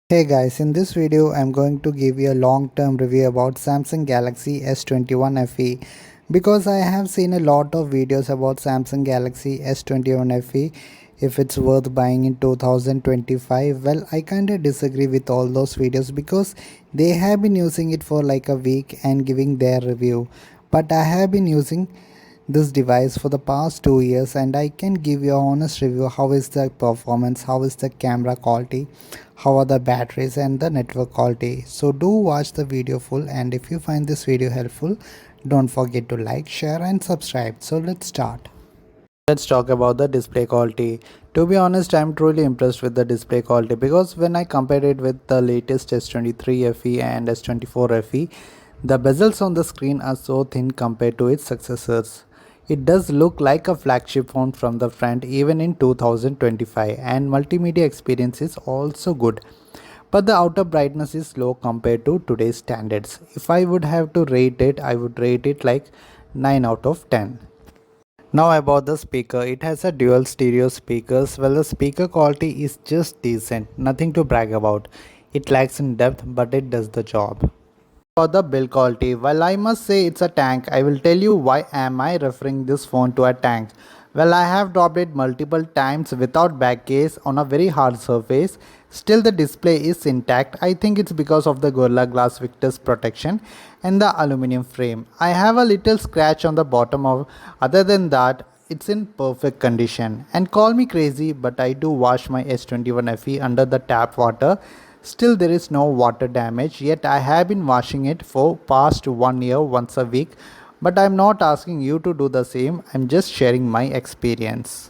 Hey guys, in this video I'm going to give you a long-term review about Samsung Galaxy S21FE because I have seen a lot of videos about Samsung Galaxy S21FE if it's worth buying in 2025. Well, I kinda disagree with all those videos because they have been using it for like a week and giving their review, but I have been using this device for the past 2 years and I can give you an honest review. How is the performance, how is the camera quality, how are the batteries and the network quality. So do watch the video full, and if you find this video helpful, don't forget to like, share and subscribe. So let's start. Let's talk about the display quality. To be honest, I'm truly impressed with the display quality because when I compare it with the latest S23FE and S24FE, the bezels on the screen are so thin compared to its successors. It does look like a flagship phone from the front even in 2025, and multimedia experience is also good. But the outer brightness is low compared to today's standards. If I would have to rate it, I would rate it like 9 out of 10. Now about the speaker, it has a dual stereo speakers. Well, the speaker quality is just decent, nothing to brag about. It lacks in depth, but it does the job. For the build quality, while I must say it's a tank, I will tell you why am I referring this phone to a tank. Well, I have dropped it multiple times without back case on a very hard surface. Still the display is intact. I think it's because of the Gorilla Glass Victus protection and the aluminum frame. I have a little scratch on the bottom of, other than that, it's in perfect condition. And call me crazy, but I do wash my S21FE under the tap water. Still there is no water damage, yet I have been washing it for past 1 year once a week, but I'm not asking you to do the same, I'm just sharing my experience.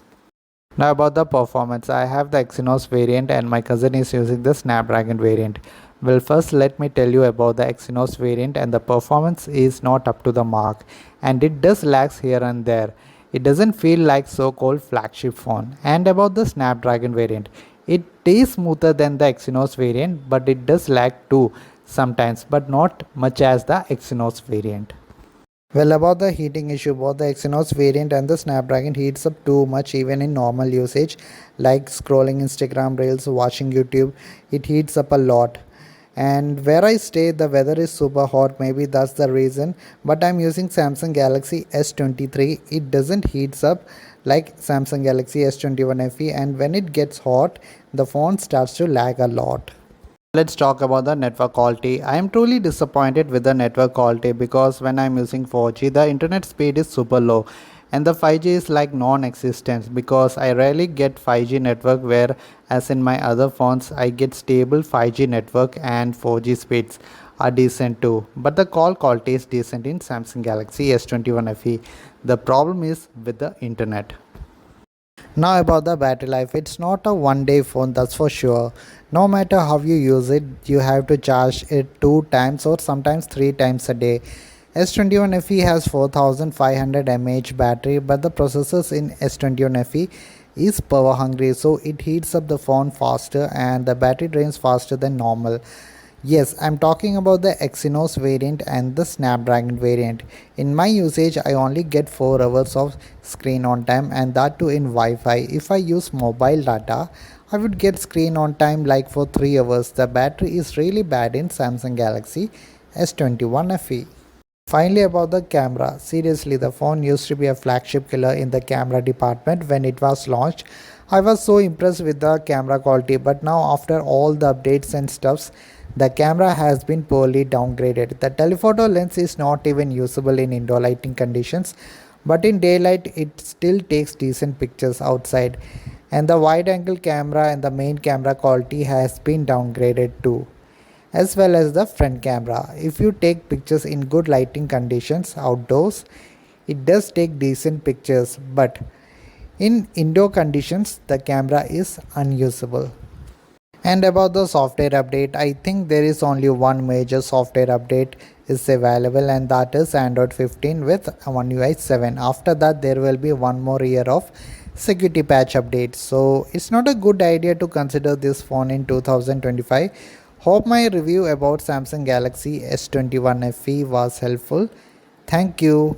Now about the performance, I have the Exynos variant and my cousin is using the Snapdragon variant. Well, first let me tell you about the Exynos variant, and the performance is not up to the mark and it does lags here and there. It doesn't feel like so-called flagship phone. And about the Snapdragon variant, it is smoother than the Exynos variant, but it does lag too sometimes, but not much as the Exynos variant. Well, about the heating issue, both the Exynos variant and the Snapdragon heats up too much even in normal usage, like scrolling Instagram reels, watching YouTube. It heats up a lot. And where I stay, the weather is super hot. Maybe that's the reason. But I'm using Samsung Galaxy S23. It doesn't heats up like Samsung Galaxy S21 FE, and when it gets hot, the phone starts to lag a lot. Let's talk about the network quality. I am truly disappointed with the network quality because when I'm using 4G, the internet speed is super low and the 5G is like non-existent because I rarely get 5G network, where as in my other phones I get stable 5G network and 4G speeds are decent too. But the call quality is decent in Samsung Galaxy S21 FE. The problem is with the internet. Now about the battery life, it's not a one day phone, that's for sure. No matter how you use it, you have to charge it 2 times or sometimes 3 times a day. S21 FE has 4500 mAh battery, but the processors in S21 FE is power hungry, so it heats up the phone faster and the battery drains faster than normal. Yes, I'm talking about the Exynos variant and the Snapdragon variant. In my usage, I only get 4 hours of screen on time, and that too in Wi-Fi. If I use mobile data, I would get screen on time like for 3 hours. The battery is really bad in Samsung Galaxy S21 FE. Finally, about the camera. Seriously, the phone used to be a flagship killer in the camera department when it was launched. I was so impressed with the camera quality, but now after all the updates and stuffs, the camera has been poorly downgraded. The telephoto lens is not even usable in indoor lighting conditions, but in daylight it still takes decent pictures outside. And the wide angle camera and the main camera quality has been downgraded too, as well as the front camera. If you take pictures in good lighting conditions outdoors, it does take decent pictures, but in indoor conditions the camera is unusable. And about the software update, I think there is only one major software update is available, and that is Android 15 with One UI 7. After that there will be one more year of security patch updates, so it's not a good idea to consider this phone in 2025. Hope my review about Samsung Galaxy S21 FE was helpful. Thank you.